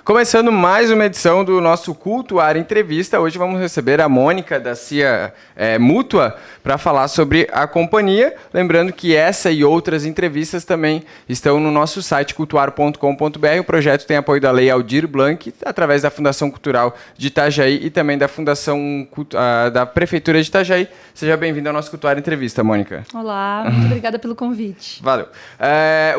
Começando mais uma edição do nosso Cultuar Entrevista. Hoje vamos receber a Mônica da CIA Mútua para falar sobre a companhia. Lembrando que essa e outras entrevistas também estão no nosso site cultuar.com.br. O projeto tem apoio da Lei Aldir Blanc, através da Fundação Cultural de Itajaí e também da Fundação da Prefeitura de Itajaí. Seja bem-vinda ao nosso Cultuar Entrevista, Mônica. Olá, muito obrigada pelo convite. Valeu.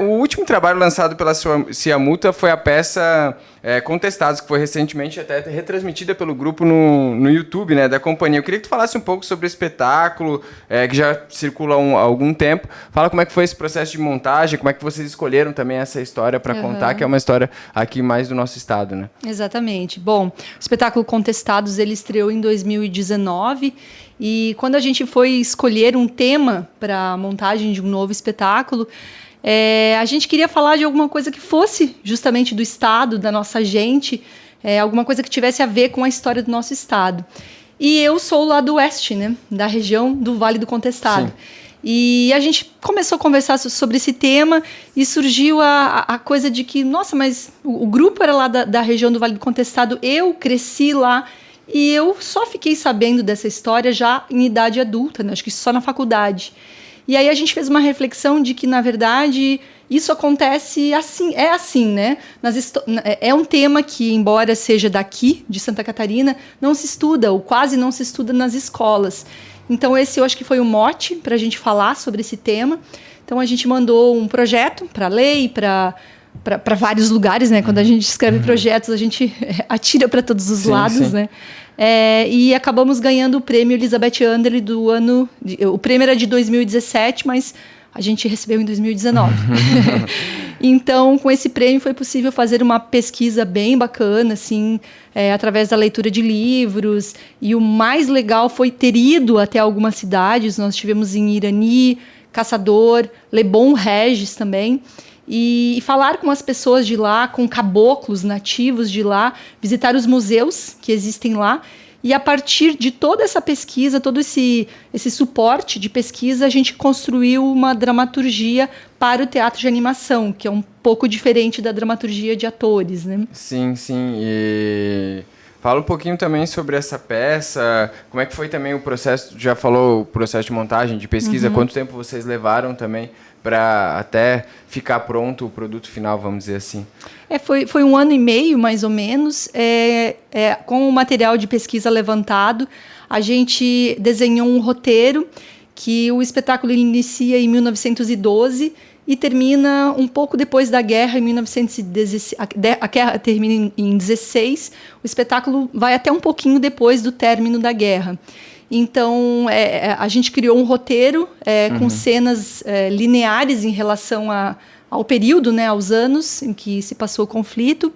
O último trabalho lançado pela CIA Mútua foi a peça Contestados, que foi recentemente até retransmitida pelo grupo no YouTube, né, da companhia. Eu queria que tu falasse um pouco sobre o espetáculo, que já circula há algum tempo. Fala como é que foi esse processo de montagem, como é que vocês escolheram também essa história para contar, que é uma história aqui mais do nosso estado, né? Exatamente. Bom, o espetáculo Contestados, ele estreou em 2019 e quando a gente foi escolher um tema para a montagem de um novo espetáculo, a gente queria falar de alguma coisa que fosse justamente do estado, da nossa gente, alguma coisa que tivesse a ver com a história do nosso estado. E eu sou lá do oeste, né, da região do Vale do Contestado. Sim. E a gente começou a conversar sobre esse tema e surgiu a coisa de que, nossa, mas o grupo era lá da região do Vale do Contestado, eu cresci lá e eu só fiquei sabendo dessa história já em idade adulta, né, acho que só na faculdade. E aí a gente fez uma reflexão de que, na verdade, isso acontece assim, né? É um tema que, embora seja daqui, de Santa Catarina, não se estuda, ou quase não se estuda nas escolas. Então esse eu acho que foi o mote para a gente falar sobre esse tema. Então a gente mandou um projeto para a lei, para vários lugares, né? Quando a gente escreve projetos, a gente atira para todos os lados, né? E acabamos ganhando o prêmio Elizabeth Anderle do ano... O prêmio era de 2017, mas a gente recebeu em 2019. Então, com esse prêmio foi possível fazer uma pesquisa bem bacana, assim, através da leitura de livros. E o mais legal foi ter ido até algumas cidades. Nós estivemos em Irani, Caçador, Lebon Regis também. E falar com as pessoas de lá, com caboclos nativos de lá, visitar os museus que existem lá. E a partir de toda essa pesquisa, todo esse suporte de pesquisa, a gente construiu uma dramaturgia para o teatro de animação, que é um pouco diferente da dramaturgia de atores, né? Sim, sim. E fala um pouquinho também sobre essa peça, como é que foi também o processo, já falou o processo de montagem, de pesquisa, quanto tempo vocês levaram também para até ficar pronto o produto final, vamos dizer assim? Foi 1 ano e meio, mais ou menos. Com o material de pesquisa levantado, a gente desenhou um roteiro que o espetáculo inicia em 1912 e termina um pouco depois da guerra, em 1916. A guerra termina em 16, o espetáculo vai até um pouquinho depois do término da guerra. Então, a gente criou um roteiro com cenas lineares em relação ao período, né, aos anos em que se passou o conflito.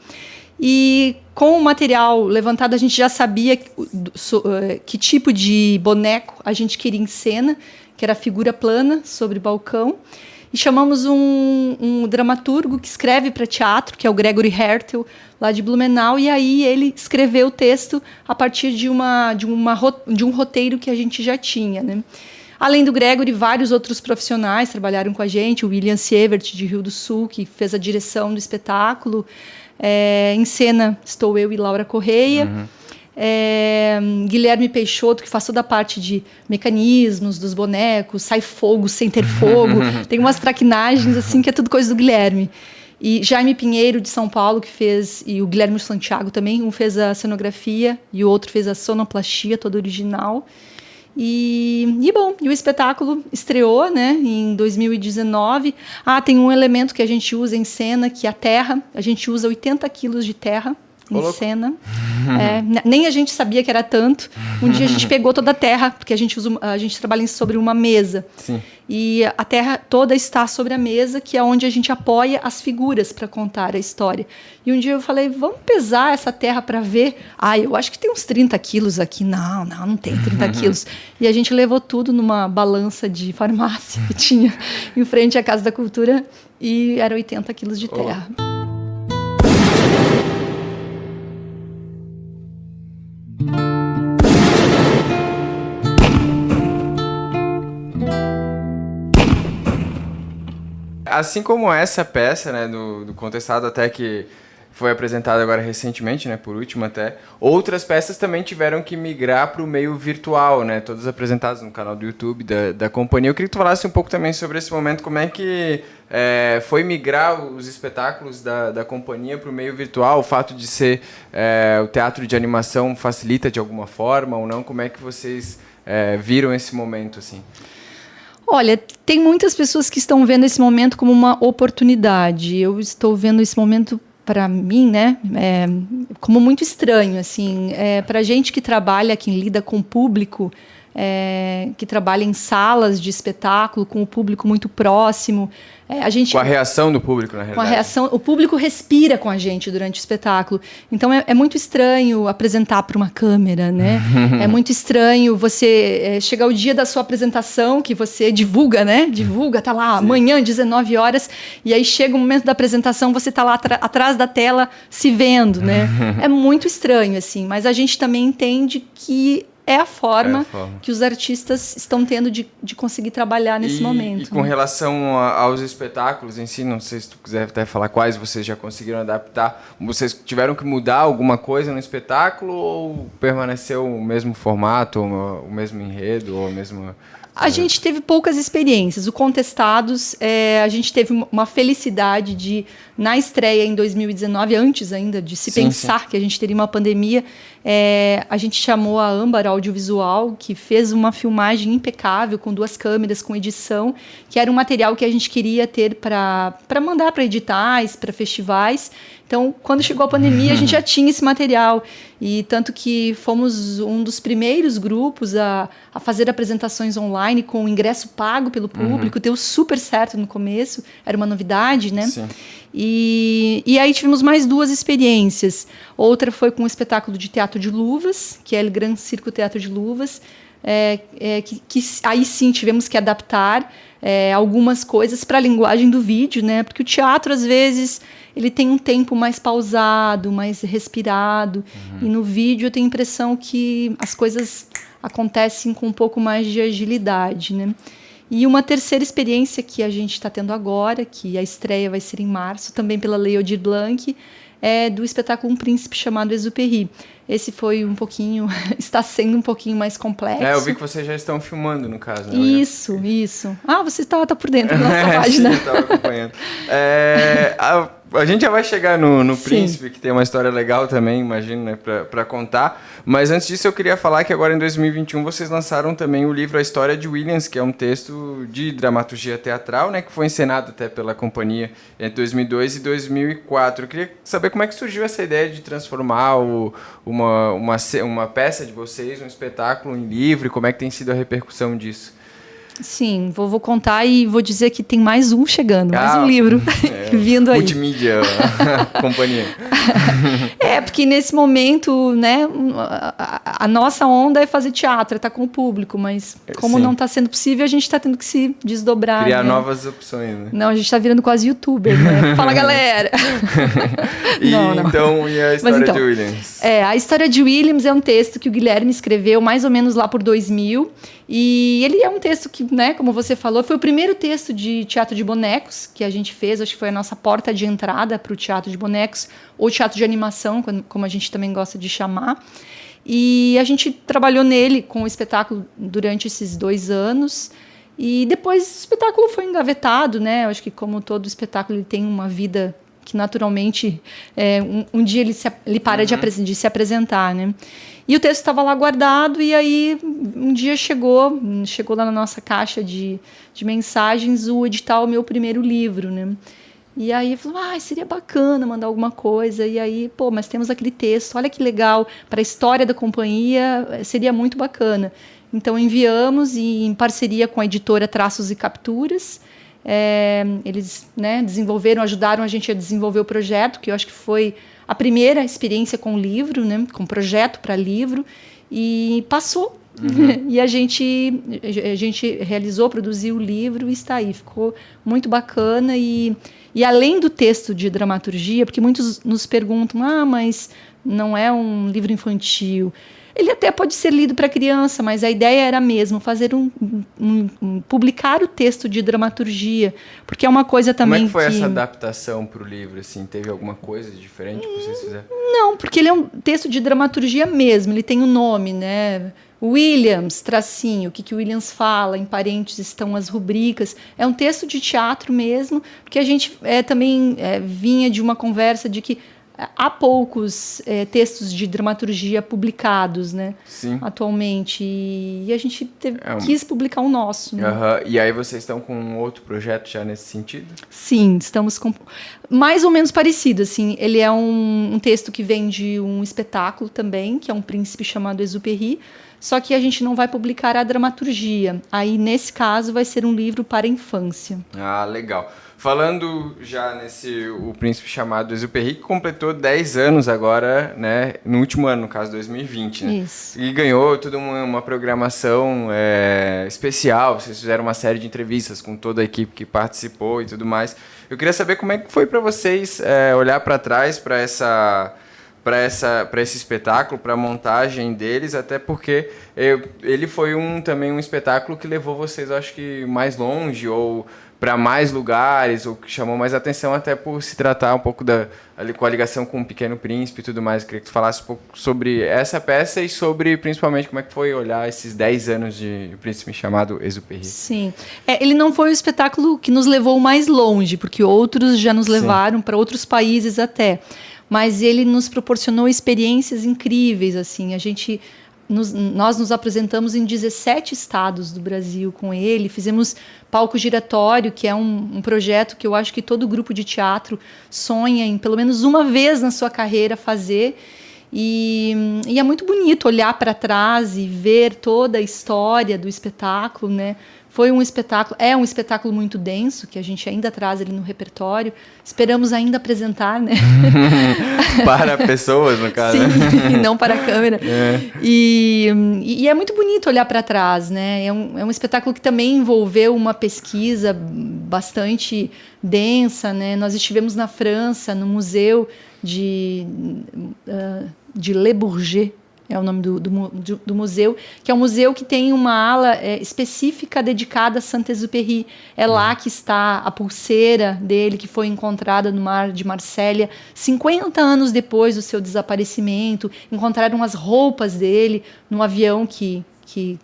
E com o material levantado, a gente já sabia que tipo de boneco a gente queria em cena, que era a figura plana sobre balcão. E chamamos um dramaturgo que escreve para teatro, que é o Gregory Hertel, lá de Blumenau, e aí ele escreveu o texto a partir de um roteiro que a gente já tinha, né? Além do Gregory, vários outros profissionais trabalharam com a gente, o William Sievert, de Rio do Sul, que fez a direção do espetáculo. Em cena estou eu e Laura Correia. Guilherme Peixoto, que faz toda a parte de mecanismos dos bonecos, sai fogo sem ter fogo, tem umas traquinagens assim que é tudo coisa do Guilherme. E Jaime Pinheiro, de São Paulo, que fez, e o Guilherme Santiago também, um fez a cenografia e o outro fez a sonoplastia toda original. E o espetáculo estreou, né, em 2019. Tem um elemento que a gente usa em cena, que é a terra. A gente usa 80 quilos de terra em cena. Nem a gente sabia que era tanto. Um dia a gente pegou toda a terra, porque a gente trabalha sobre uma mesa. Sim. E a terra toda está sobre a mesa, que é onde a gente apoia as figuras para contar a história. E um dia eu falei, vamos pesar essa terra para ver. Eu acho que tem uns 30 quilos aqui. Não tem 30 quilos. E a gente levou tudo numa balança de farmácia que tinha em frente à Casa da Cultura e era 80 quilos de terra. Assim como essa peça, né, do Contestado, até que foi apresentada agora recentemente, né, por último até, outras peças também tiveram que migrar para o meio virtual, né, todas apresentadas no canal do YouTube da companhia. Eu queria que tu falasse um pouco também sobre esse momento, como é que foi migrar os espetáculos da companhia para o meio virtual, o fato de ser o teatro de animação facilita de alguma forma ou não, como é que vocês viram esse momento, assim? Olha, tem muitas pessoas que estão vendo esse momento como uma oportunidade. Eu estou vendo esse momento, para mim, né, como muito estranho, assim. Para gente que trabalha, que lida com o público, que trabalha em salas de espetáculo, com o público muito próximo. Com a reação do público, na realidade. Com a reação, o público respira com a gente durante o espetáculo. Então é muito estranho apresentar para uma câmera, né? É muito estranho você chegar o dia da sua apresentação, que você divulga, né? Divulga, tá lá, amanhã, 19 horas, e aí chega o momento da apresentação, você tá lá atrás da tela se vendo, né? É muito estranho, assim, mas a gente também entende que é a forma que os artistas estão tendo de conseguir trabalhar nesse momento. E com relação aos espetáculos em si, não sei se tu quiser até falar quais vocês já conseguiram adaptar, vocês tiveram que mudar alguma coisa no espetáculo ou permaneceu o mesmo formato, o mesmo enredo, ou o mesmo... A gente teve poucas experiências. O Contestados, a gente teve uma felicidade de, na estreia em 2019, antes ainda de se pensar que a gente teria uma pandemia, a gente chamou a Âmbar Audiovisual, que fez uma filmagem impecável, com 2 câmeras, com edição, que era um material que a gente queria ter para mandar para editais, para festivais. Então, quando chegou a pandemia, a gente já tinha esse material. E tanto que fomos um dos primeiros grupos a fazer apresentações online com ingresso pago pelo público. Deu super certo no começo, era uma novidade, né? Sim. E aí tivemos mais 2 experiências. Outra foi com um espetáculo de teatro de luvas, que é o Gran Circo Teatro de Luvas, que aí sim tivemos que adaptar algumas coisas para a linguagem do vídeo, né? Porque o teatro, às vezes, ele tem um tempo mais pausado, mais respirado, e no vídeo eu tenho a impressão que as coisas acontecem com um pouco mais de agilidade, né? E uma terceira experiência que a gente está tendo agora, que a estreia vai ser em março, também pela Lei Aldir Blanc, é do espetáculo Um Príncipe chamado Exupéry. Esse foi está sendo um pouquinho mais complexo. Eu vi que vocês já estão filmando, no caso, né? Isso. Ah, você tá por dentro da nossa página. Sim, eu estava acompanhando. A gente já vai chegar no Príncipe, que tem uma história legal também, imagino, né, para contar. Mas antes disso, eu queria falar que agora em 2021 vocês lançaram também o livro A História de Williams, que é um texto de dramaturgia teatral, né, que foi encenado até pela companhia entre 2002 e 2004. Eu queria saber como é que surgiu essa ideia de transformar uma peça de vocês, um espetáculo em livro, e como é que tem sido a repercussão disso? Sim, vou contar e vou dizer que tem mais um chegando, mais um livro vindo aí. Multimídia, companhia. Porque nesse momento, né, a nossa onda é fazer teatro, é estar com o público, mas como não está sendo possível, a gente está tendo que se desdobrar. Criar, né? novas opções, né? Não, a gente está virando quase youtuber, né? Fala, galera! Não. Então, e a história de Williams? A História de Williams é um texto que o Guilherme escreveu mais ou menos lá por 2000, e ele é um texto que, né, como você falou, foi o primeiro texto de teatro de bonecos que a gente fez, acho que foi a nossa porta de entrada para o teatro de bonecos, ou teatro de animação, como a gente também gosta de chamar. E a gente trabalhou nele com o espetáculo durante esses 2 anos, e depois o espetáculo foi engavetado, né? Eu acho que como todo espetáculo ele tem uma vida que naturalmente um dia ele para de se apresentar, né? E o texto estava lá guardado, e aí um dia chegou lá na nossa caixa de mensagens o edital Meu Primeiro Livro, né? E aí falou, seria bacana mandar alguma coisa, e aí, mas temos aquele texto, olha que legal, para a história da companhia seria muito bacana. Então enviamos, e em parceria com a editora Traços e Capturas, eles, né, ajudaram a gente a desenvolver o projeto, que eu acho que foi a primeira experiência com livro, né, com projeto para livro, e passou. E a gente realizou, produziu o livro e está aí, ficou muito bacana. E além do texto de dramaturgia, porque muitos nos perguntam, mas não é um livro infantil. Ele até pode ser lido para criança, mas a ideia era mesmo fazer publicar o texto de dramaturgia, porque é uma coisa também Como é que foi essa adaptação para o livro? Assim, teve alguma coisa diferente que vocês fizeram? Não, porque ele é um texto de dramaturgia mesmo, ele tem o nome, né? Williams, tracinho, o que Williams fala, em parênteses estão as rubricas. É um texto de teatro mesmo, porque a gente também vinha de uma conversa de que há poucos textos de dramaturgia publicados, né? Sim. Atualmente. E a gente quis publicar o nosso. Né? E aí vocês estão com um outro projeto já nesse sentido? Sim, estamos com mais ou menos parecido. Assim, ele é um texto que vem de um espetáculo também, que é um príncipe chamado Exupéry, só que a gente não vai publicar a dramaturgia. Aí, nesse caso, vai ser um livro para a infância. Ah, legal. Falando já o príncipe chamado Exupéry, que completou 10 anos agora, né? No último ano, no caso 2020, né? Isso. E ganhou toda uma programação especial. Vocês fizeram uma série de entrevistas com toda a equipe que participou e tudo mais. Eu queria saber como é que foi para vocês olhar para trás para esse espetáculo, para a montagem deles, até porque ele foi também um espetáculo que levou vocês, eu acho que mais longe, ou para mais lugares, ou que chamou mais atenção, até por se tratar um pouco com a ligação com o Pequeno Príncipe e tudo mais. Eu queria que tu falasse um pouco sobre essa peça e sobre, principalmente, como é que foi olhar esses 10 anos de Príncipe chamado Exupéry. Sim. Ele não foi o espetáculo que nos levou mais longe, porque outros já nos levaram para outros países até. Mas ele nos proporcionou experiências incríveis, assim. Nós nos apresentamos em 17 estados do Brasil com ele, fizemos palco giratório, que é um projeto que eu acho que todo grupo de teatro sonha em pelo menos uma vez na sua carreira fazer. E é muito bonito olhar para trás e ver toda a história do espetáculo, né? É um espetáculo muito denso, que a gente ainda traz ele no repertório. Esperamos ainda apresentar, né? Para pessoas, no caso. Sim, não para a câmera. E é muito bonito olhar para trás, né? É um espetáculo que também envolveu uma pesquisa bastante densa, né? Nós estivemos na França, no museu de Le Bourget, é o nome do museu, que é um museu que tem uma ala específica dedicada a Saint-Exupéry. É lá que está a pulseira dele, que foi encontrada no mar de Marsella 50 anos depois do seu desaparecimento. Encontraram as roupas dele no avião que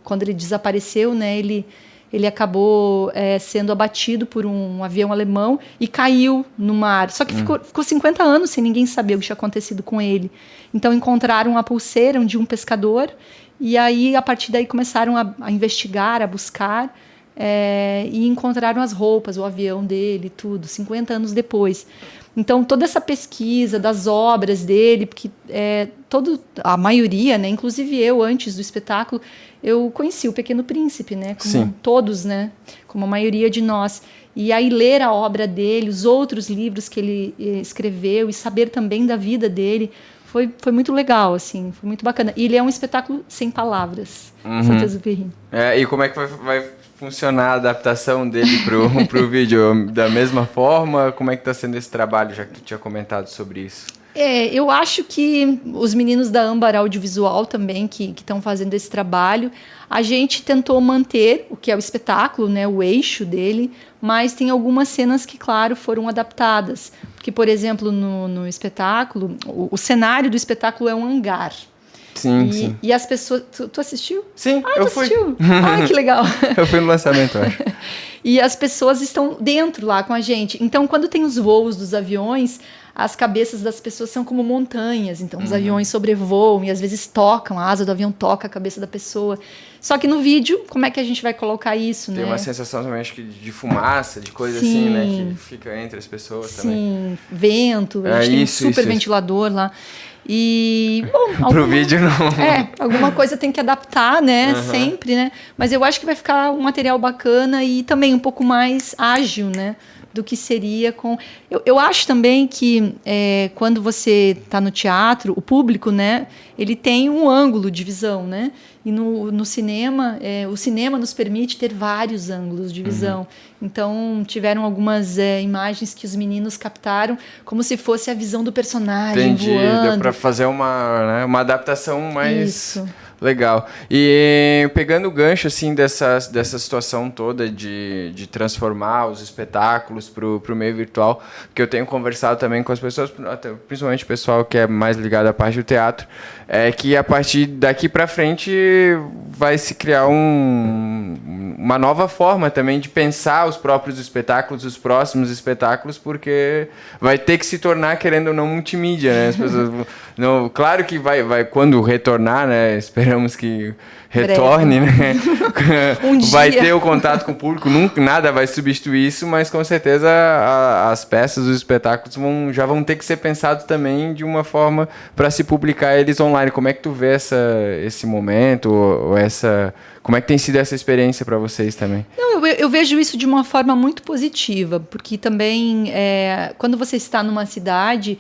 quando ele desapareceu, né, ele acabou sendo abatido por um avião alemão e caiu no mar. Só que ficou 50 anos sem ninguém saber o que tinha acontecido com ele. Então encontraram a pulseira de um pescador e aí, a partir daí, começaram a investigar, a buscar e encontraram as roupas, o avião dele, tudo, 50 anos depois. Então, toda essa pesquisa das obras dele, porque a maioria, né, inclusive eu, antes do espetáculo, eu conheci o Pequeno Príncipe, né, como Sim. todos, né, como a maioria de nós. E aí ler a obra dele, os outros livros que ele escreveu e saber também da vida dele, foi muito legal, assim, foi muito bacana. E ele é um espetáculo sem palavras, Saint-Exupéry. E como é que vai funcionar a adaptação dele pro vídeo? Da mesma forma? Como é que está sendo esse trabalho, já que tu tinha comentado sobre isso? Eu acho que os meninos da Âmbar Audiovisual também, que estão fazendo esse trabalho, a gente tentou manter o que é o espetáculo, né, o eixo dele, mas tem algumas cenas que, claro, foram adaptadas. Porque, por exemplo, no espetáculo, o cenário do espetáculo é um hangar. Sim. E as pessoas... Tu assistiu? Sim, eu fui. Assistiu? Que legal. Eu fui no lançamento, acho. E as pessoas estão dentro lá com a gente. Então, quando tem os voos dos aviões, as cabeças das pessoas são como montanhas. Então, os aviões sobrevoam e às vezes tocam, a asa do avião toca a cabeça da pessoa. Só que no vídeo, como é que a gente vai colocar isso, Tem né? uma sensação também, acho que de fumaça, de coisa Sim. assim, né? Que fica entre as pessoas também. Sim, vento, a gente tem um super ventilador lá. E, bom, Pro vídeo não. Alguma coisa tem que adaptar, né? Sempre, né? Mas eu acho que vai ficar um material bacana e também um pouco mais ágil, né? Do que seria com... Eu acho também que quando você está no teatro, o público, né? ele tem um ângulo de visão, né? E no cinema, o cinema nos permite ter vários ângulos de visão. Então, tiveram algumas imagens que os meninos captaram como se fosse a visão do personagem voando. Deu para fazer uma adaptação mais legal. E pegando o gancho assim, dessa situação toda de transformar os espetáculos para o meio virtual, que eu tenho conversado também com as pessoas, principalmente o pessoal que é mais ligado à parte do teatro, é que a partir daqui para frente vai se criar uma nova forma também de pensar os próprios espetáculos, os próximos espetáculos, porque vai ter que se tornar, querendo ou não, multimídia, né? As pessoas, claro que vai quando retornar, né? Esperamos que retorne, né? Vai ter o contato com o público, nada vai substituir isso, mas com certeza as peças, os espetáculos já vão ter que ser pensados também de uma forma para se publicar eles online. Como é que tu vê esse momento, como é que tem sido essa experiência para vocês também? Não, eu vejo isso de uma forma muito positiva, porque também quando você está numa cidade,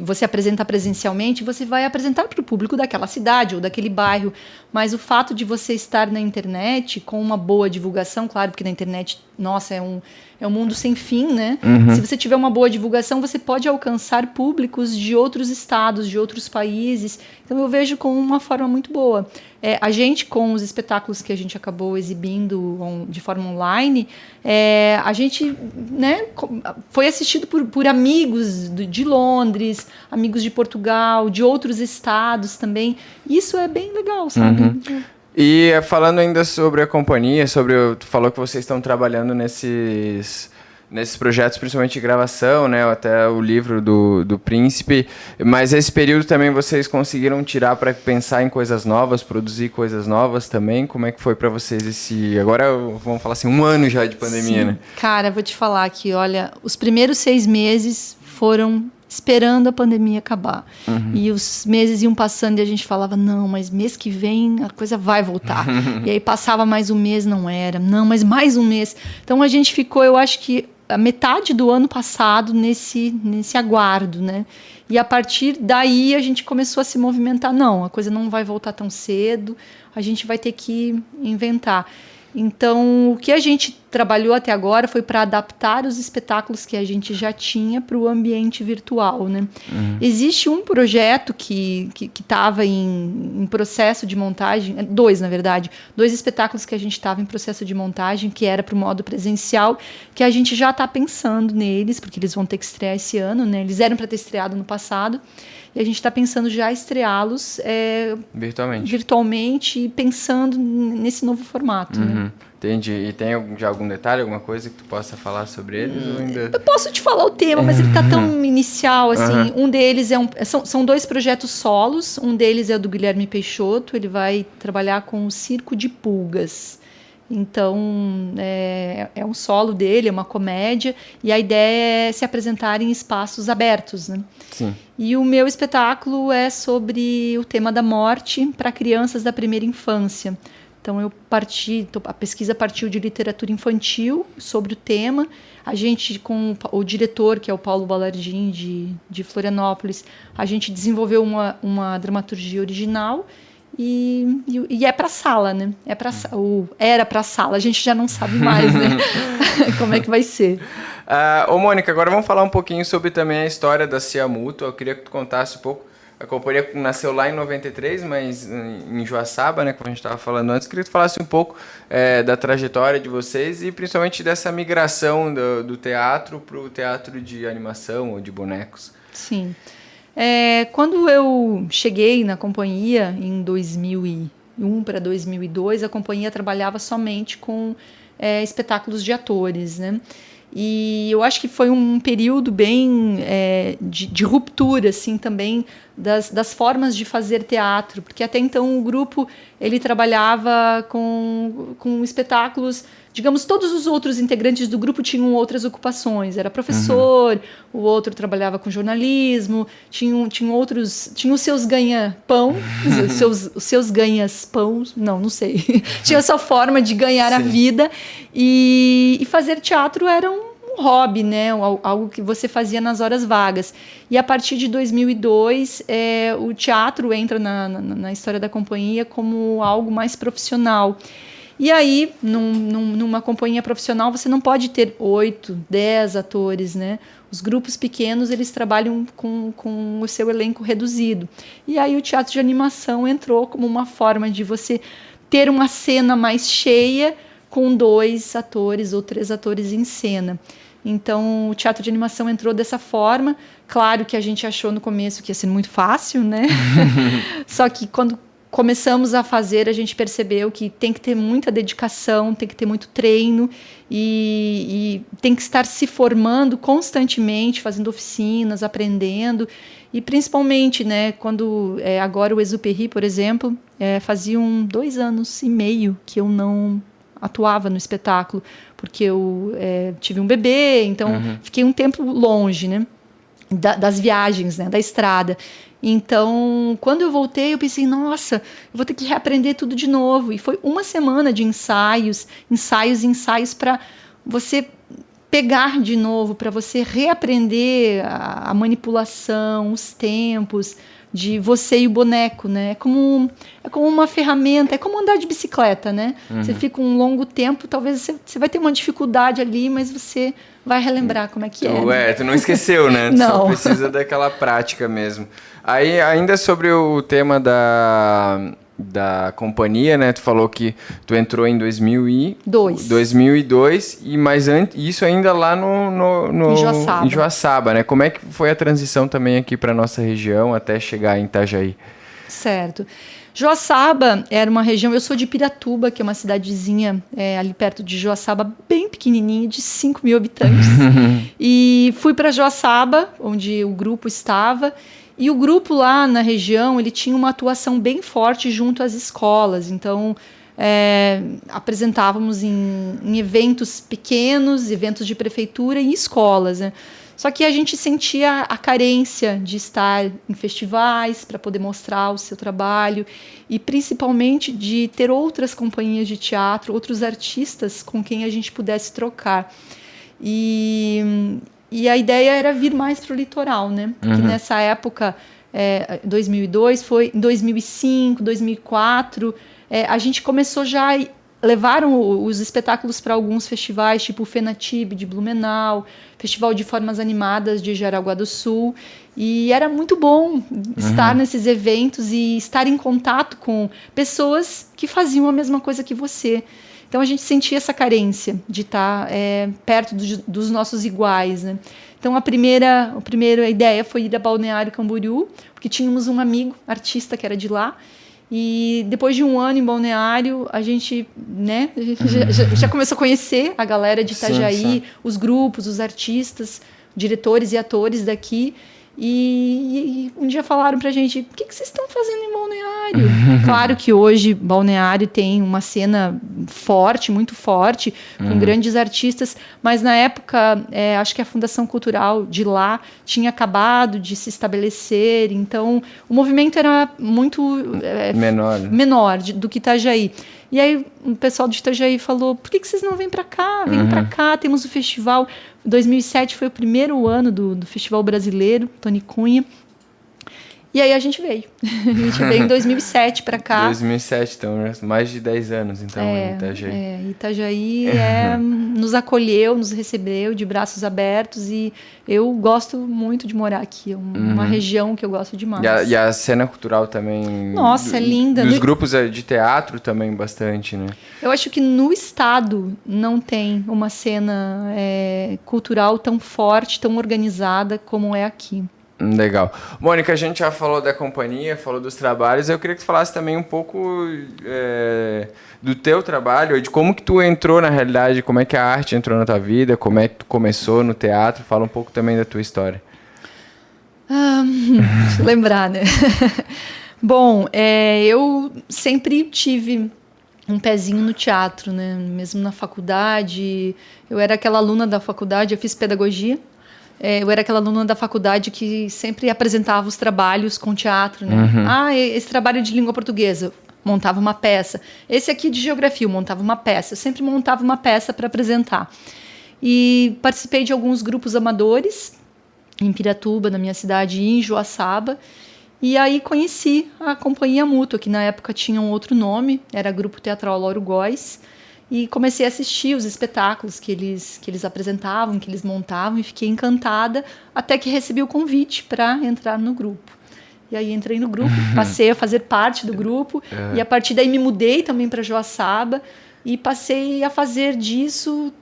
você apresenta presencialmente, você vai apresentar para o público daquela cidade ou daquele bairro, mas o fato de você estar na internet com uma boa divulgação, claro, porque na internet, nossa, é um mundo sem fim, né? Se você tiver uma boa divulgação, você pode alcançar públicos de outros estados, de outros países. Então eu vejo como uma forma muito boa. A gente, com os espetáculos que a gente acabou exibindo de forma online, a gente, né, foi assistido por amigos de Londres, amigos de Portugal, de outros estados também. Isso é bem legal, sabe? E falando ainda sobre a companhia, tu falou que vocês estão trabalhando nesses projetos, principalmente de gravação, né, até o livro do Príncipe, mas esse período também vocês conseguiram tirar para pensar em coisas novas, produzir coisas novas também? Como é que foi para vocês agora vamos falar assim, 1 ano já de pandemia, né? Cara, vou te falar que, olha, os primeiros 6 meses foram esperando a pandemia acabar. E os meses iam passando e a gente falava, não, mas mês que vem a coisa vai voltar. E aí passava mais um mês, não era. Não, mas mais um mês. Então a gente ficou, eu acho que a metade do ano passado nesse aguardo, né? E a partir daí a gente começou a se movimentar. Não, a coisa não vai voltar tão cedo, a gente vai ter que inventar. Então, o que a gente trabalhou até agora foi para adaptar os espetáculos que a gente já tinha para o ambiente virtual, né? Existe um projeto que estava em processo de montagem, 2, na verdade, 2 espetáculos que a gente estava em processo de montagem, que era para o modo presencial, que a gente já está pensando neles, porque eles vão ter que estrear esse ano, né? Eles eram para ter estreado no passado, e a gente está pensando já estreá-los virtualmente, pensando nesse novo formato, né? Entendi. E tem já algum detalhe, alguma coisa que tu possa falar sobre eles? Ou ainda... Eu posso te falar o tema, mas ele está tão inicial, assim. Um deles são 2 projetos solos. Um deles é o do Guilherme Peixoto. Ele vai trabalhar com o Circo de Pulgas. Então, é um solo dele, é uma comédia. E a ideia é se apresentar em espaços abertos, né? Sim. E o meu espetáculo é sobre o tema da morte para crianças da primeira infância. Então, a pesquisa partiu de literatura infantil sobre o tema. A gente, com o diretor, que é o Paulo Balardim, de Florianópolis, a gente desenvolveu uma dramaturgia original e é para sala, né? Era para sala, a gente já não sabe mais, né? Como é que vai ser. Mônica, agora vamos falar um pouquinho sobre também a história da CIA Mútua. Eu queria que tu contasse um pouco. A companhia nasceu lá em 93, mas em Joaçaba, né, como a gente estava falando antes. Queria que tu falasse um pouco da trajetória de vocês e principalmente dessa migração do teatro para o teatro de animação ou de bonecos. Sim. Quando eu cheguei na companhia em 2001 para 2002, a companhia trabalhava somente com espetáculos de atores, né? E eu acho que foi um período bem de ruptura, assim, também das formas de fazer teatro, porque até então o grupo ele trabalhava com espetáculos, digamos, todos os outros integrantes do grupo tinham outras ocupações, era professor, o outro trabalhava com jornalismo, tinha os seus ganha-pão, os seus ganhas-pão, não sei, tinha a sua forma de ganhar a vida, e fazer teatro era um um hobby, né? Algo que você fazia nas horas vagas. E a partir de 2002, o teatro entra na história da companhia como algo mais profissional. E aí, numa companhia profissional, você não pode ter 8, 10 atores, né? Os grupos pequenos, eles trabalham com o seu elenco reduzido. E aí o teatro de animação entrou como uma forma de você ter uma cena mais cheia com 2 atores ou 3 atores em cena. Então, o teatro de animação entrou dessa forma. Claro que a gente achou no começo que ia ser muito fácil, né? Só que quando começamos a fazer, a gente percebeu que tem que ter muita dedicação, tem que ter muito treino e tem que estar se formando constantemente, fazendo oficinas, aprendendo. E principalmente, né, quando agora o Exupéry, por exemplo, faziam 2 anos e meio que eu não atuava no espetáculo, porque eu tive um bebê, então fiquei um tempo longe, né, das viagens, né, da estrada. Então, quando eu voltei, eu pensei, nossa, eu vou ter que reaprender tudo de novo. E foi uma semana de ensaios para você pegar de novo, para você reaprender a manipulação, os tempos de você e o boneco, né? É como uma ferramenta, é como andar de bicicleta, né? Você fica um longo tempo, talvez você vai ter uma dificuldade ali, mas você vai relembrar como é que é. Né? Tu não esqueceu, né? Tu não. Só precisa daquela prática mesmo. Aí, ainda sobre o tema da companhia, né? Tu falou que tu entrou em 2002, mas isso ainda lá em Joaçaba. Em Joaçaba, né? Como é que foi a transição também aqui para nossa região até chegar em Itajaí? Certo. Joaçaba era uma região, eu sou de Piratuba, que é uma cidadezinha ali perto de Joaçaba, bem pequenininha, de 5 mil habitantes. E fui para Joaçaba, onde o grupo estava. E o grupo lá na região, ele tinha uma atuação bem forte junto às escolas. Então, apresentávamos em eventos pequenos, eventos de prefeitura e escolas, né? Só que a gente sentia a carência de estar em festivais para poder mostrar o seu trabalho e principalmente de ter outras companhias de teatro, outros artistas com quem a gente pudesse trocar. E a ideia era vir mais para o litoral, né? Porque nessa época, 2002, foi em 2005, 2004, a gente começou já... Levaram os espetáculos para alguns festivais, tipo o Fenatib de Blumenau, Festival de Formas Animadas de Jaraguá do Sul, e era muito bom estar nesses eventos e estar em contato com pessoas que faziam a mesma coisa que você. Então a gente sentia essa carência de estar perto dos nossos iguais, né? Então a primeira ideia foi ir a Balneário Camboriú, porque tínhamos um amigo artista que era de lá. E depois de um ano em Balneário, a gente, né, já começou a conhecer a galera de Itajaí, sim. Os grupos, os artistas, diretores e atores daqui. E um dia falaram pra gente, o que vocês estão fazendo em Balneário? Claro que hoje Balneário tem uma cena forte, muito forte, com grandes artistas, mas na época, acho que a Fundação Cultural de lá tinha acabado de se estabelecer, então o movimento era muito menor do que Itajaí. E aí o pessoal de Itajaí falou, por que vocês não vêm para cá? Vem para cá, temos o festival. 2007 foi o primeiro ano do Festival Brasileiro, Tony Cunha. E aí a gente veio. A gente veio em 2007 para cá. 2007, então, mais de 10 anos, então, em Itajaí. Itajaí nos acolheu, nos recebeu de braços abertos e eu gosto muito de morar aqui. É uma região que eu gosto demais. E a cena cultural também... Nossa, é linda. E os grupos de teatro também bastante, né? Eu acho que no estado não tem uma cena cultural tão forte, tão organizada como é aqui. Legal. Mônica, a gente já falou da companhia, falou dos trabalhos. Eu queria que tu falasse também um pouco do teu trabalho, de como que tu entrou na realidade, como é que a arte entrou na tua vida, como é que tu começou no teatro. Fala um pouco também da tua história. Deixa eu lembrar, né? Bom, eu sempre tive um pezinho no teatro, né? Mesmo na faculdade. Eu era aquela aluna da faculdade, eu fiz pedagogia. Eu era aquela aluna da faculdade que sempre apresentava os trabalhos com teatro, né? Esse trabalho de língua portuguesa, montava uma peça. Esse aqui de geografia, eu montava uma peça. Eu sempre montava uma peça para apresentar. E participei de alguns grupos amadores, em Piratuba, na minha cidade, e em Joaçaba. E aí conheci a Companhia Mútua, que na época tinha um outro nome, era Grupo Teatral Lauro Góes, e comecei a assistir os espetáculos que eles apresentavam, que eles montavam, e fiquei encantada, até que recebi o convite para entrar no grupo. E aí entrei no grupo, passei a fazer parte do grupo, e a partir daí me mudei também para Joaçaba, e passei a fazer disso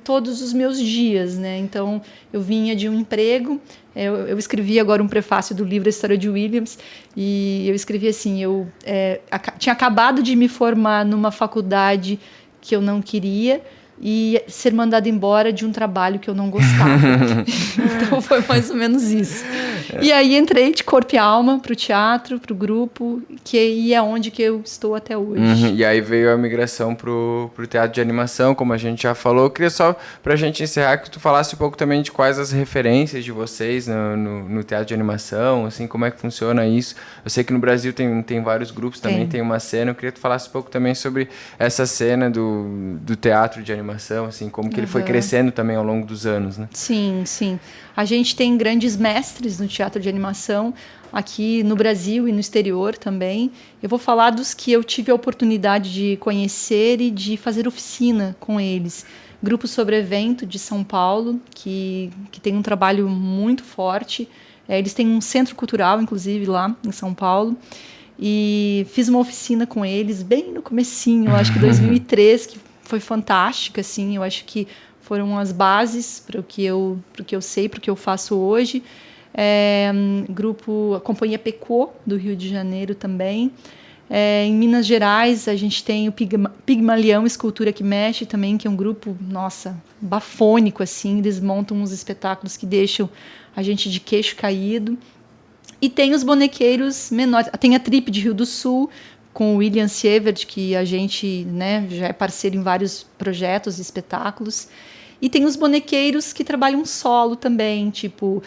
todos os meus dias, né? Então, eu vinha de um emprego, eu escrevi agora um prefácio do livro A História de Williams, e eu escrevi assim, tinha acabado de me formar numa faculdade que eu não queria, e ser mandada embora de um trabalho que eu não gostava. Então foi mais ou menos isso. E aí entrei de corpo e alma para o teatro, para o grupo, que aí é onde que eu estou até hoje. E aí veio a migração pro teatro de animação, como a gente já falou. Eu queria só, pra gente encerrar, que tu falasse um pouco também de quais as referências de vocês no teatro de animação, assim, como é que funciona isso. Eu sei que no Brasil tem vários grupos, também tem uma cena. Eu queria que tu falasse um pouco também sobre essa cena do teatro de animação, assim, como que ele foi crescendo também ao longo dos anos, né? Sim, sim. A gente tem grandes mestres no teatro de animação, aqui no Brasil e no exterior também. Eu vou falar dos que eu tive a oportunidade de conhecer e de fazer oficina com eles. Grupo Sobre Evento de São Paulo, que tem um trabalho muito forte. Eles têm um centro cultural, inclusive, lá em São Paulo. E fiz uma oficina com eles bem no comecinho, acho que 2003, que foi fantástica, assim. Eu acho que foram as bases para o que eu sei, para o que eu faço hoje. A Companhia Pecô, do Rio de Janeiro também. Em Minas Gerais, a gente tem o Pigmalião Escultura que Mexe também, que é um grupo, nossa, bafônico, assim. Eles montam uns espetáculos que deixam a gente de queixo caído. E tem os bonequeiros menores. Tem a Trip de Rio do Sul, com o William Sievert, que a gente, né, já é parceiro em vários projetos e espetáculos. E tem os bonequeiros que trabalham solo também, tipo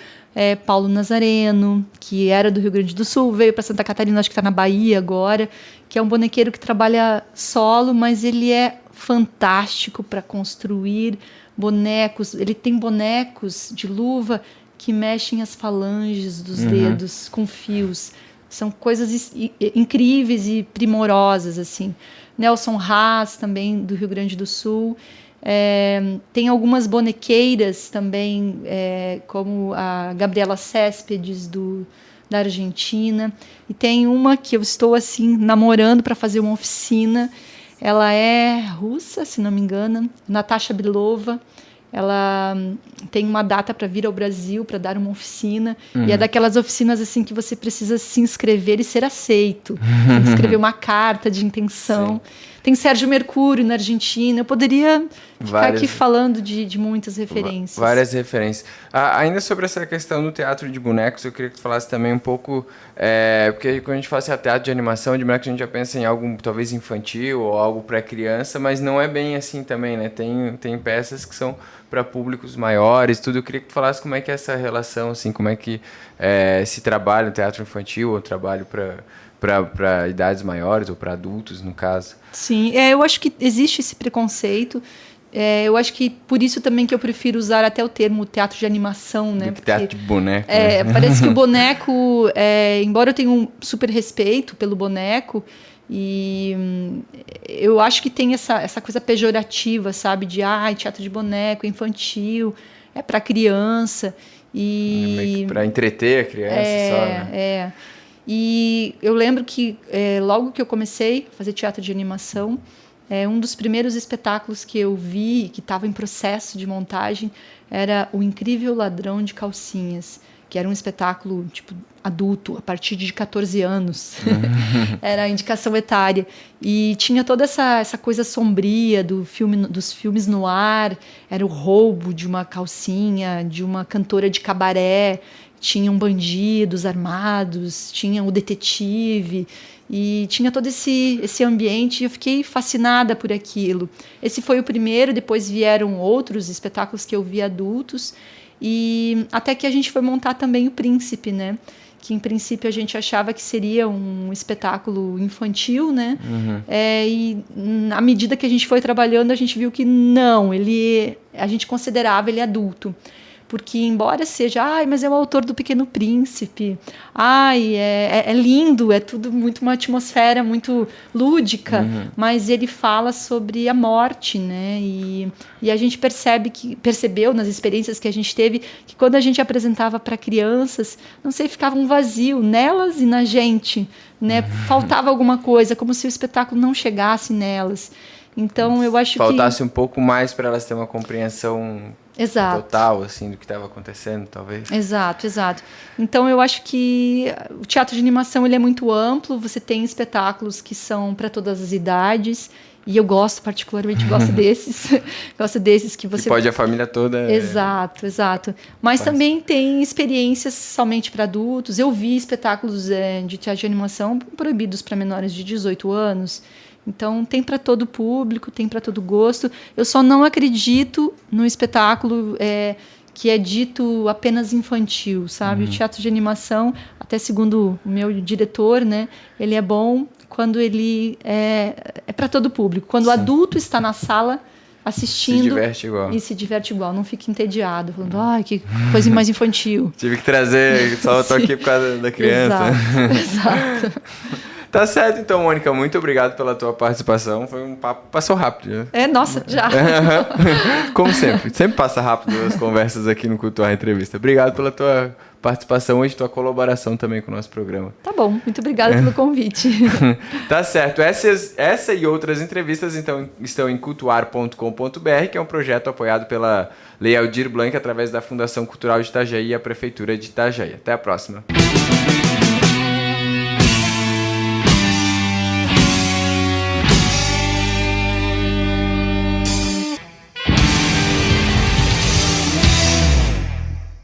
Paulo Nazareno, que era do Rio Grande do Sul, veio para Santa Catarina, acho que está na Bahia agora, que é um bonequeiro que trabalha solo, mas ele é fantástico para construir bonecos. Ele tem bonecos de luva que mexem as falanges dos dedos com fios. São coisas incríveis e primorosas, assim. Nelson Haas, também, do Rio Grande do Sul. Tem algumas bonequeiras também, como a Gabriela Céspedes, da Argentina. E tem uma que eu estou, assim, namorando para fazer uma oficina. Ela é russa, se não me engano, Natasha Bilova. Ela tem uma data para vir ao Brasil para dar uma oficina. E é daquelas oficinas assim que você precisa se inscrever e ser aceito. Tem que escrever uma carta de intenção. Sim. Tem Sérgio Mercúrio na Argentina. Eu poderia ficar aqui falando de muitas referências. Várias referências. Ainda sobre essa questão do teatro de bonecos, eu queria que tu falasse também um pouco... porque quando a gente fala assim, teatro de animação, de bonecos, a gente já pensa em algo talvez infantil ou algo para criança, mas não é bem assim também, né? Tem peças que são para públicos maiores, tudo. Eu queria que tu falasse como é que é essa relação, assim, como é que se trabalha no teatro infantil ou trabalho para idades maiores ou para adultos, no caso. Sim, eu acho que existe esse preconceito. Eu acho que por isso também que eu prefiro usar até o termo teatro de animação, né? Do que teatro de boneco. Né? Parece que o boneco, embora eu tenha um super respeito pelo boneco, e eu acho que tem essa coisa pejorativa, sabe? De teatro de boneco, infantil, é para criança. Para entreter a criança só, né? E eu lembro que logo que eu comecei a fazer teatro de animação, um dos primeiros espetáculos que eu vi, que estava em processo de montagem, era O Incrível Ladrão de Calcinhas, que era um espetáculo tipo adulto, a partir de 14 anos. Era a indicação etária. E tinha toda essa coisa sombria dos filmes no ar. Era o roubo de uma calcinha, de uma cantora de cabaré. Tinham bandidos armados, tinha o detetive, e tinha todo esse ambiente, e eu fiquei fascinada por aquilo. Esse foi o primeiro, depois vieram outros espetáculos que eu vi adultos, e até que a gente foi montar também o Príncipe, né? que em princípio a gente achava que seria um espetáculo infantil, né? E à medida que a gente foi trabalhando, a gente viu que não, a gente considerava ele adulto. Porque embora seja, mas é o autor do Pequeno Príncipe, é lindo, é tudo muito uma atmosfera muito lúdica, mas ele fala sobre a morte, né? E a gente percebeu nas experiências que a gente teve que quando a gente apresentava para crianças, não sei, ficava um vazio nelas e na gente, né? Faltava alguma coisa, como se o espetáculo não chegasse nelas. Então eu acho faltasse um pouco mais para elas terem uma compreensão total, assim, do que estava acontecendo, talvez. Exato. Então, eu acho que o teatro de animação ele é muito amplo, você tem espetáculos que são para todas as idades, e eu particularmente gosto desses. Gosto desses que você... E pode a família toda... Exato. Mas também tem experiências somente para adultos. Eu vi espetáculos de teatro de animação proibidos para menores de 18 anos. Então, tem para todo público, tem para todo gosto. Eu só não acredito no espetáculo que é dito apenas infantil, sabe? O teatro de animação, até segundo o meu diretor, né, ele é bom quando ele é para todo público. Quando o adulto está na sala assistindo... Se diverte igual. Não fica entediado, falando, que coisa mais infantil. Tive que trazer, só tô aqui por causa da criança. Exato. Tá certo, então, Mônica, muito obrigado pela tua participação. Foi um papo, passou rápido. Né? Nossa, já. Como sempre passa rápido as conversas aqui no Cultuar Entrevista. Obrigado pela tua participação hoje, tua colaboração também com o nosso programa. Tá bom, muito obrigada pelo convite. Tá certo, essa e outras entrevistas então, estão em cultuar.com.br, que é um projeto apoiado pela Lei Aldir Blanc através da Fundação Cultural de Itajaí e a Prefeitura de Itajaí. Até a próxima.